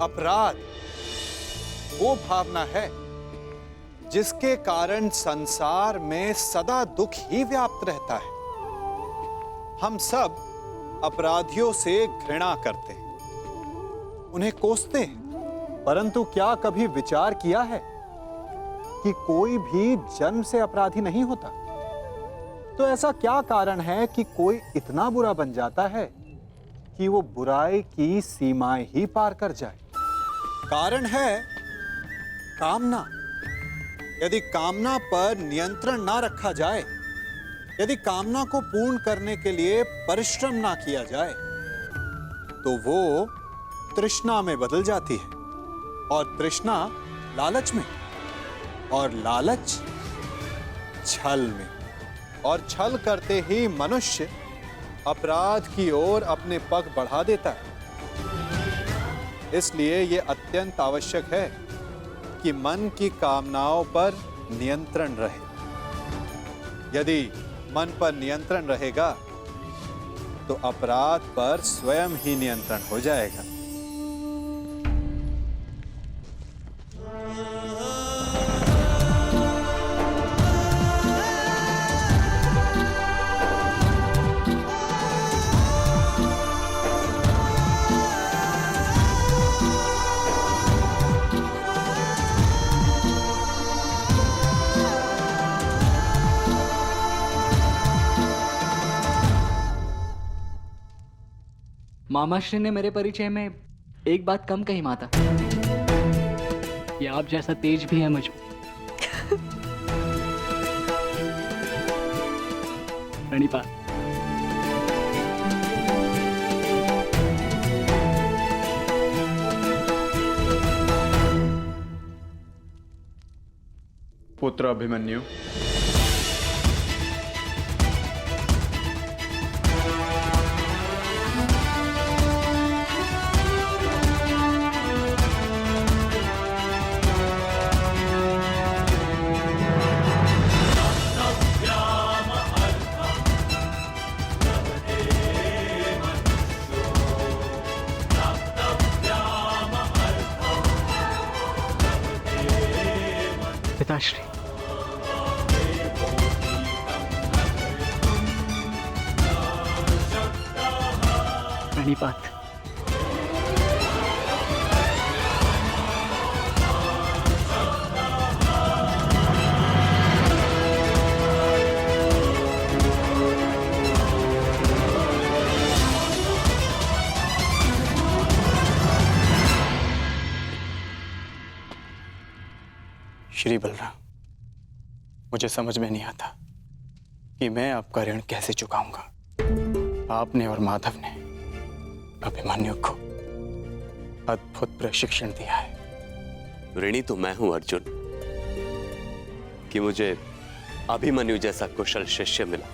अपराध वो भावना है जिसके कारण संसार में सदा दुख ही व्याप्त रहता है। हम सब अपराधियों से घृणा करते हैं, उन्हें कोसते हैं, परंतु क्या कभी विचार किया है कि कोई भी जन्म से अपराधी नहीं होता? तो ऐसा क्या कारण है कि कोई इतना बुरा बन जाता है कि वो बुराई की सीमाएं ही पार कर जाए? कारण है कामना। यदि कामना पर नियंत्रण ना रखा जाए, यदि कामना को पूर्ण करने के लिए परिश्रम ना किया जाए, तो वो तृष्णा में बदल जाती है, और तृष्णा लालच में, और लालच छल में, और छल करते ही मनुष्य अपराध की ओर अपने पग बढ़ा देता है। इसलिए यह अत्यंत आवश्यक है कि मन की कामनाओं पर नियंत्रण रहे। यदि मन पर नियंत्रण रहेगा तो अपराध पर स्वयं ही नियंत्रण हो जाएगा। मामाश्री ने मेरे परिचय में एक बात कम कही माता, कि आप जैसा तेज भी है मुझ में। प्रणिपात। पुत्र अभिमन्यु, पिताश्री। प्रणिपात। श्री बलराम, मुझे समझ में नहीं आता कि मैं आपका ऋण कैसे चुकाऊंगा। आपने और माधव ने अभिमन्यु को अद्भुत प्रशिक्षण दिया है। ऋणी तो मैं हूं अर्जुन, कि मुझे अभिमन्यु जैसा कुशल शिष्य मिला।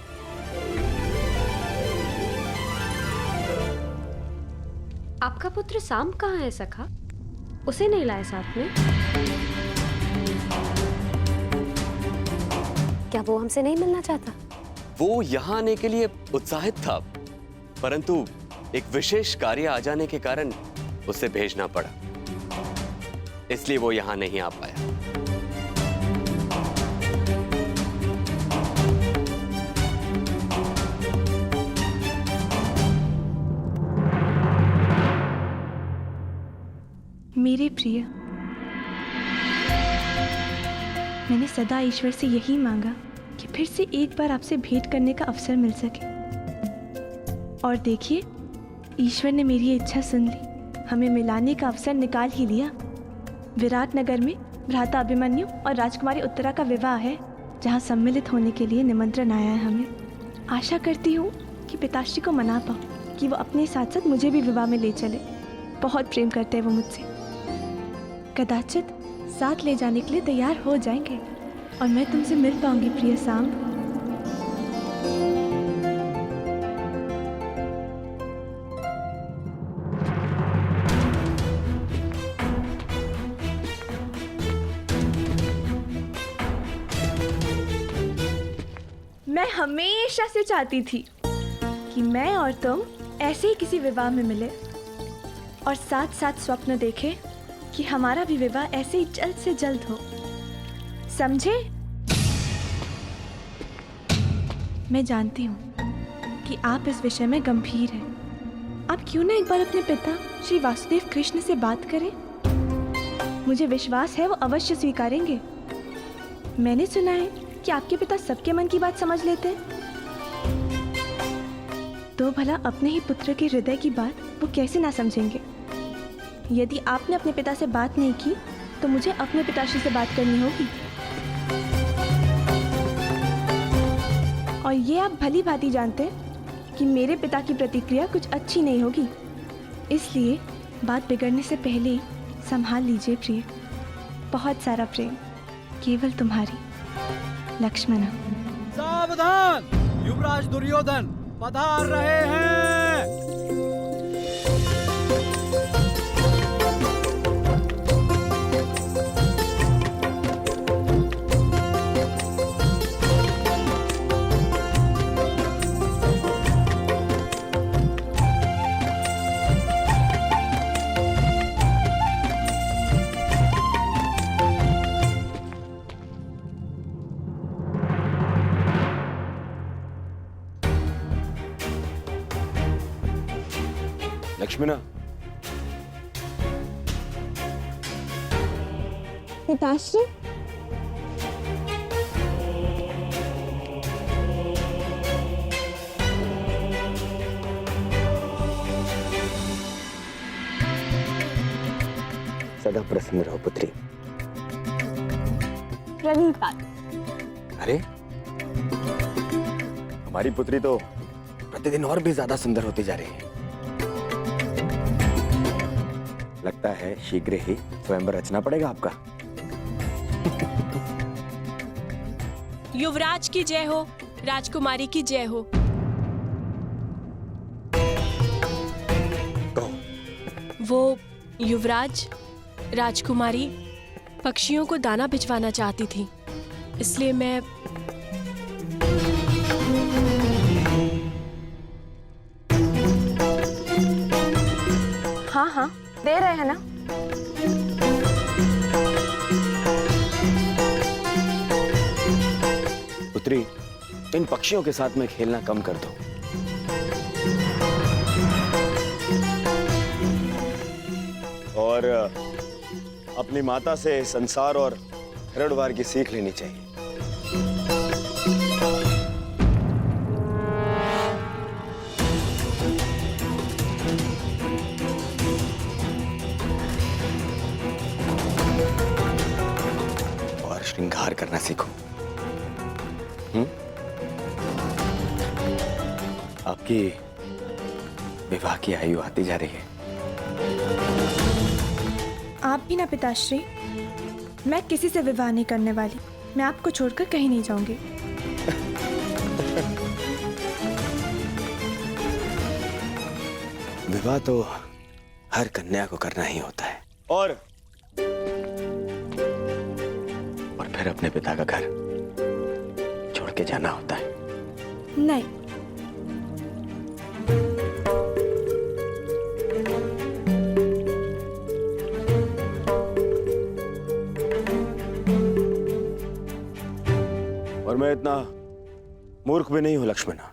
आपका पुत्र साम कहाँ है सखा? उसे नहीं लाए साथ में? क्या वो हमसे नहीं मिलना चाहता? वो यहां आने के लिए उत्साहित था, परंतु एक विशेष कार्य आ जाने के कारण उसे भेजना पड़ा, इसलिए वो यहां नहीं आ पाया। मेरे प्रिय, मैंने सदा ईश्वर से यही मांगा कि फिर से एक बार आपसे भेंट करने का अवसर मिल सके, और देखिए ईश्वर ने मेरी इच्छा सुन ली। हमें मिलाने का अवसर निकाल ही लिया। विराट नगर में भ्राता अभिमन्यु और राजकुमारी उत्तरा का विवाह है, जहां सम्मिलित होने के लिए निमंत्रण आया है हमें। आशा करती हूँ कि पिताश्री को मना पाऊँ कि वो अपने साथ साथ मुझे भी विवाह में ले चले। बहुत प्रेम करते हैं वो मुझसे। कदाचित साथ ले जाने के लिए तैयार हो जाएंगे और मैं तुमसे मिल पाऊंगी प्रिय साम। मैं हमेशा से चाहती थी कि मैं और तुम ऐसे ही किसी विवाह में मिले। और साथ साथ स्वप्न देखें कि हमारा भी विवाह ऐसे ही जल्द से जल्द हो। समझे? मैं जानती हूँ कि आप इस विषय में गंभीर हैं। आप क्यों ना एक बार अपने पिता श्री वासुदेव कृष्ण से बात करें? मुझे विश्वास है वो अवश्य स्वीकारेंगे। मैंने सुना है कि आपके पिता सबके मन की बात समझ लेते हैं। तो भला अपने ही पुत्र के हृदय की बात वो कैसे ना समझेंगे? यदि आपने अपने पिता से बात नहीं की तो मुझे अपने पिताश्री से बात करनी होगी। और ये आप भली भांति जानते हैं कि मेरे पिता की प्रतिक्रिया कुछ अच्छी नहीं होगी। इसलिए बात बिगड़ने से पहले ही संभाल लीजिए प्रिय। बहुत सारा प्रेम, केवल तुम्हारी लक्ष्मणा। सावधान, युवराज दुर्योधन पधार रहे हैं। लक्ष्मणा, पिताश्री, सदा प्रसन्न रहो पुत्री। प्रणीपात। अरे हमारी पुत्री तो प्रतिदिन और भी ज्यादा सुंदर होती जा रही है। लगता है शीघ्र ही स्वयंवर रचना पड़ेगा आपका। युवराज की जय हो, राजकुमारी की जय हो। कहो। वो युवराज, राजकुमारी पक्षियों को दाना भिजवाना चाहती थी, इसलिए मैं हाँ हाँ, दे रहे हैं ना। पुत्री, इन पक्षियों के साथ में खेलना कम कर दो। और अपनी माता से संसार और हरिद्वार की सीख लेनी चाहिए। और श्रृंगार करना सीखो। आपकी विवाह की आयु आती जा रही है। आप भी ना पिताश्री। मैं किसी से विवाह नहीं करने वाली। मैं आपको छोड़कर कहीं नहीं जाऊंगी। विवाह तो हर कन्या को करना ही होता है। और फिर अपने पिता का घर छोड़ के जाना होता है। नहीं, और मैं इतना मूर्ख भी नहीं हूं लक्ष्मणा।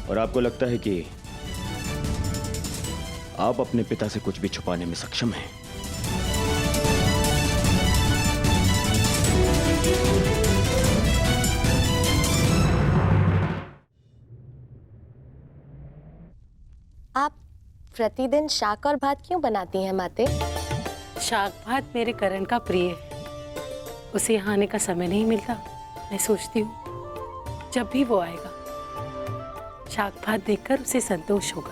और आपको लगता है कि आप अपने पिता से कुछ भी छुपाने में सक्षम हैं? आप प्रतिदिन शाक और भात क्यों बनाती हैं माते? शाक भात मेरे करण का प्रिय है। उसे यहाँ आने का समय नहीं मिलता। मैं सोचती हूँ जब भी वो आएगा शाक भात देखकर उसे संतोष होगा।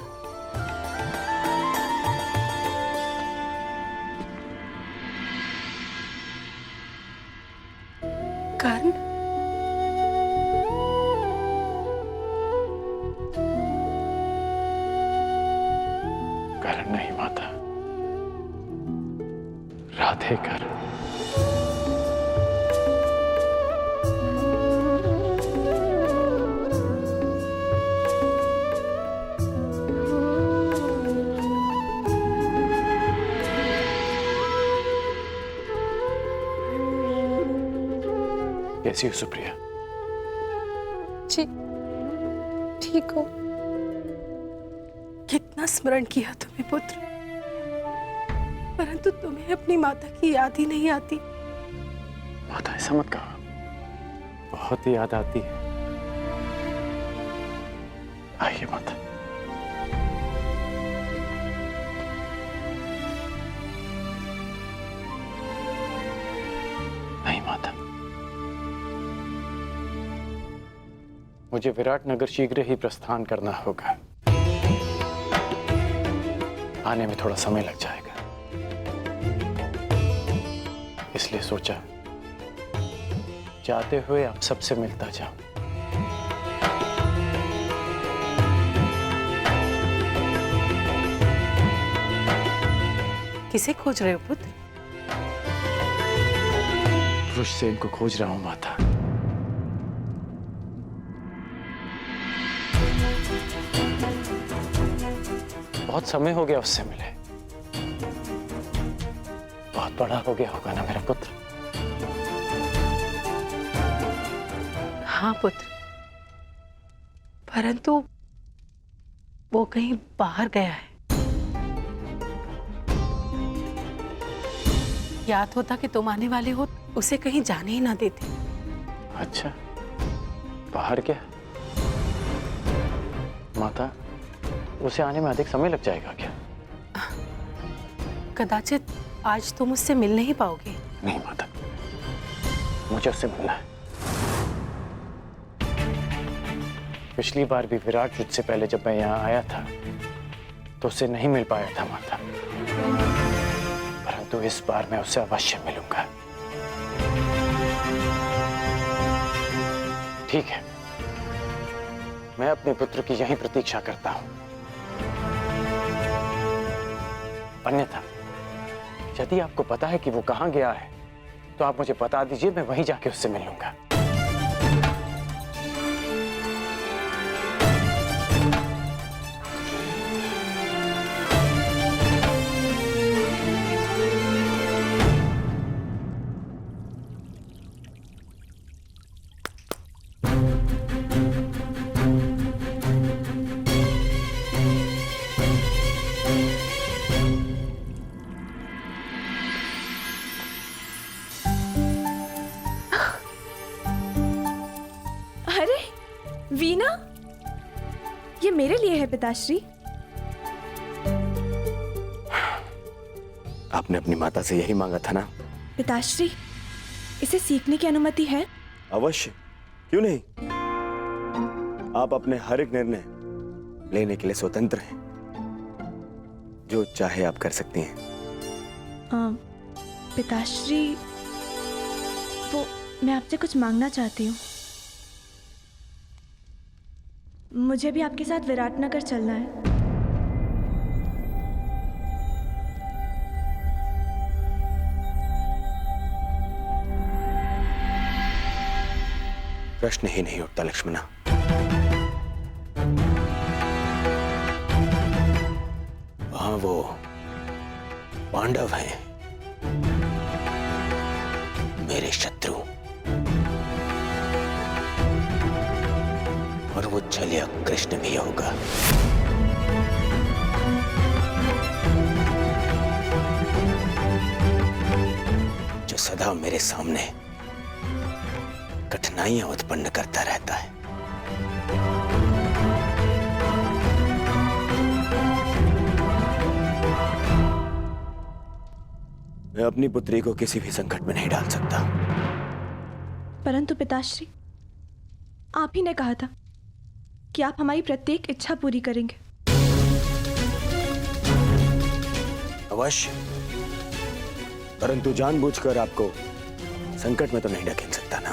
कर्ण, करण नहीं माता, राधे कर। कैसी हो सुप्रिया? जी ठीक हो। कितना स्मरण किया तुम्हें पुत्र, परंतु तुम्हें अपनी माता की याद ही नहीं आती। माता ऐसा मत कहो, बहुत याद आती है। आइए माता। नहीं माता, मुझे विराटनगर शीघ्र ही प्रस्थान करना होगा। आने में थोड़ा समय लग जाएगा, इसलिए सोचा जाते हुए आप सबसे मिलता जाऊं। किसे खोज रहे हो पुत्र? रुषसेन को खोज रहा हूं माता। बहुत समय हो गया उससे मिले। बहुत बड़ा हो गया होगा ना मेरा पुत्र? हाँ पुत्र, परंतु वो कहीं बाहर गया है। याद होता कि तुम आने वाले हो, उसे कहीं जाने ही ना देते। अच्छा, बाहर क्या? माता, उसे आने में अधिक समय लग जाएगा क्या? कदाचित आज तुम उससे मिल नहीं पाओगे। नहीं माता, मुझे उससे मिलना है। पिछली बार भी विराट युद्ध से पहले जब मैं यहाँ आया था तो उससे नहीं मिल पाया था माता, परंतु इस बार मैं उससे अवश्य मिलूंगा। ठीक है, मैं अपने पुत्र की यहीं प्रतीक्षा करता हूं। अन्यथा यदि आपको पता है कि वो कहां गया है तो आप मुझे बता दीजिए, मैं वहीं जाके उससे मिल लूंगा। अरे वीणा, ये मेरे लिए है पिताश्री। आपने अपनी माता से यही मांगा था ना? पिताश्री, इसे सीखने की अनुमति है? अवश्य, क्यों नहीं। आप अपने हर एक निर्णय लेने के लिए स्वतंत्र हैं। जो चाहे आप कर सकती हैं। पिताश्री, वो मैं आपसे कुछ मांगना चाहती हूँ। मुझे भी आपके साथ विराटनगर चलना है। प्रश्न ही नहीं उठता लक्ष्मणा। वहां वो पांडव हैं, मेरे शत्रु, और वो छलिया कृष्ण भी होगा। जो सदा मेरे सामने कठिनाइयां उत्पन्न करता रहता है। मैं अपनी पुत्री को किसी भी संकट में नहीं डाल सकता। परंतु पिताश्री, आप ही ने कहा था कि आप हमारी प्रत्येक इच्छा पूरी करेंगे। अवश्य, परंतु जानबूझकर आपको संकट में तो नहीं ढकेल सकता ना।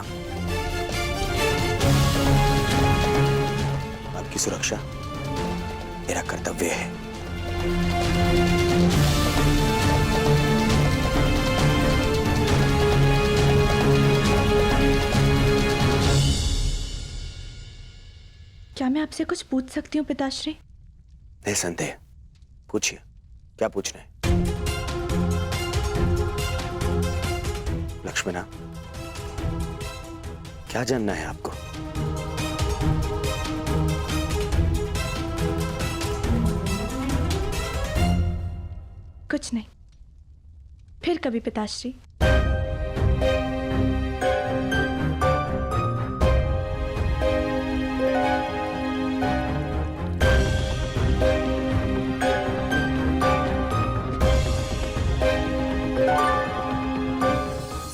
आपकी सुरक्षा मेरा कर्तव्य है। क्या मैं आपसे कुछ पूछ सकती हूँ पिताश्री? निसंदेह, पूछिए, क्या पूछना है? लक्ष्मणा, क्या जानना है आपको? कुछ नहीं, फिर कभी पिताश्री।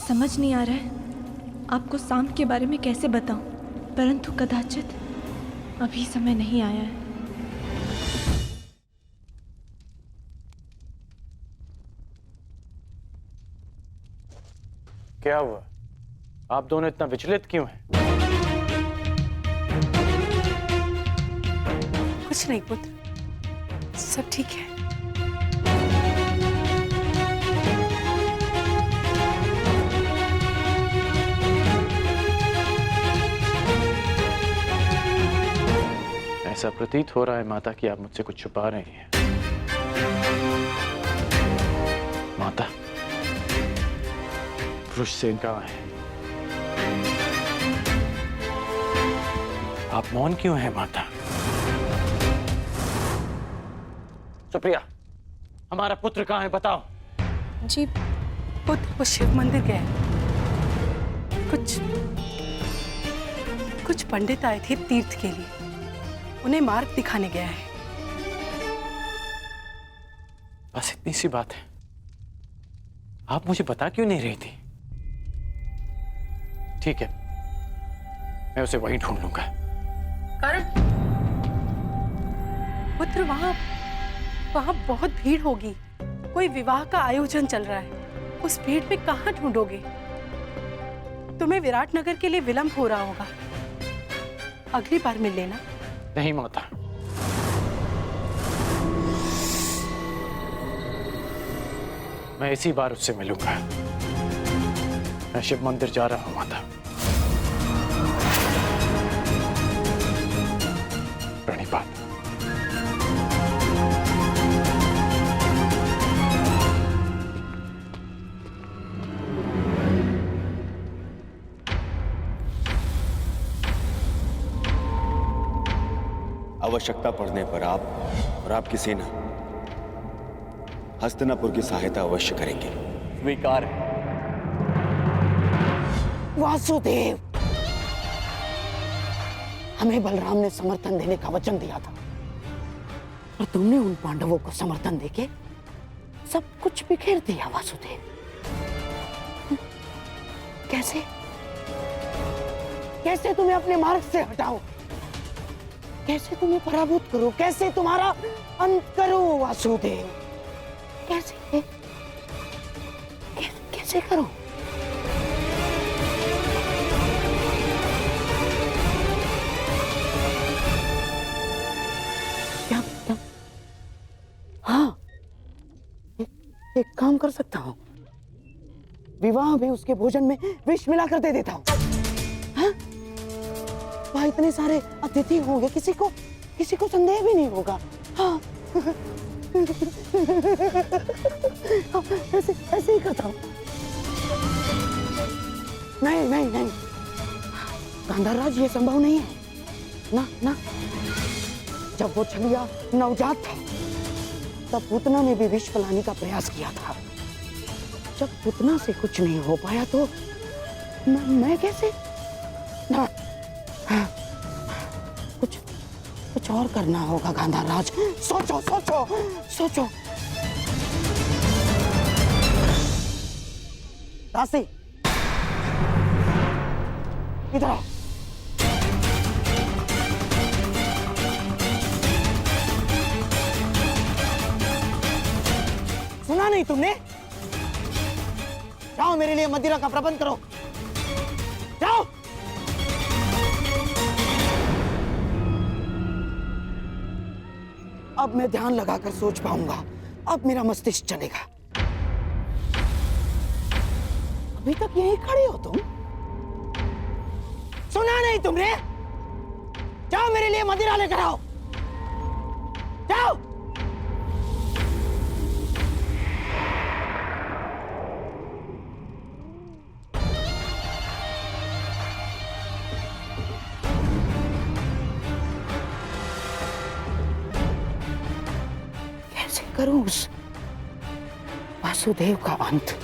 समझ नहीं आ रहा है आपको सांप के बारे में कैसे बताऊं, परंतु कदाचित अभी समय नहीं आया है। क्या हुआ? आप दोनों इतना विचलित क्यों हैं? कुछ नहीं पुत्र, सब ठीक है। ऐसा प्रतीत हो रहा है माता कि आप मुझसे कुछ छुपा रही हैं। माता, वृषसेन कहाँ है? आप मौन क्यों हैं माता? सुप्रिया, हमारा पुत्र कहाँ है, बताओ। जी पुत्र वो शिव मंदिर गए। कुछ पंडित आए थे तीर्थ के लिए, उन्हें मार्ग दिखाने गया है। बस इतनी सी बात है। आप मुझे बता क्यों नहीं रही थी? ठीक है, मैं उसे वहीं ढूंढ लूंगा। करण, पुत्र वहां बहुत भीड़ होगी। कोई विवाह का आयोजन चल रहा है। उस भीड़ में कहां ढूंढोगे? तुम्हें विराटनगर के लिए विलंब हो रहा होगा। अगली बार मिल लेना। नहीं माता, मैं इसी बार उससे मिलूंगा। मैं शिव मंदिर जा रहा हूं माता। प्रणिपात। आवश्यकता पड़ने पर आप और आपकी सेना हस्तिनापुर की सहायता अवश्य करेंगे। स्वीकार है। वासुदेव, हमें बलराम ने समर्थन देने का वचन दिया था, और तुमने उन पांडवों को समर्थन देके सब कुछ बिखेर दिया। वासुदेव, कैसे कैसे तुम्हें अपने मार्ग से हटाओ, कैसे तुम्हें पराभूत करो, कैसे तुम्हारा अंत करो वासुदेव, कैसे कैसे करो? क्या हाँ, एक काम कर सकता हूँ। विवाह में उसके भोजन में विष मिलाकर दे देता हूँ। हाँ? वहाँ इतने सारे अतिथि होंगे, किसी को संदेह भी नहीं होगा। हाँ। ऐसे ही करता हूँ। नहीं, गांधारराज, ये संभव नहीं है। ना, जब वो छलिया नवजात था, तब पूतना ने भी विष फैलाने का प्रयास किया था। जब पूतना से कुछ नहीं हो पाया तो मैं कैसे? ना, कुछ और करना होगा गांधारराज। सोचो। दासी, इधर आओ। सुना नहीं तुमने? जाओ, मेरे लिए मदिरा का प्रबंध करो। जाओ। अब मैं ध्यान लगाकर सोच पाऊंगा। अब मेरा मस्तिष्क चलेगा। अभी तक यहीं खड़े हो तुम? सुना नहीं तुमने? जाओ मेरे लिए मदिरा लेकर आओ, जाओ। कैसे करूं उस वासुदेव का अंत?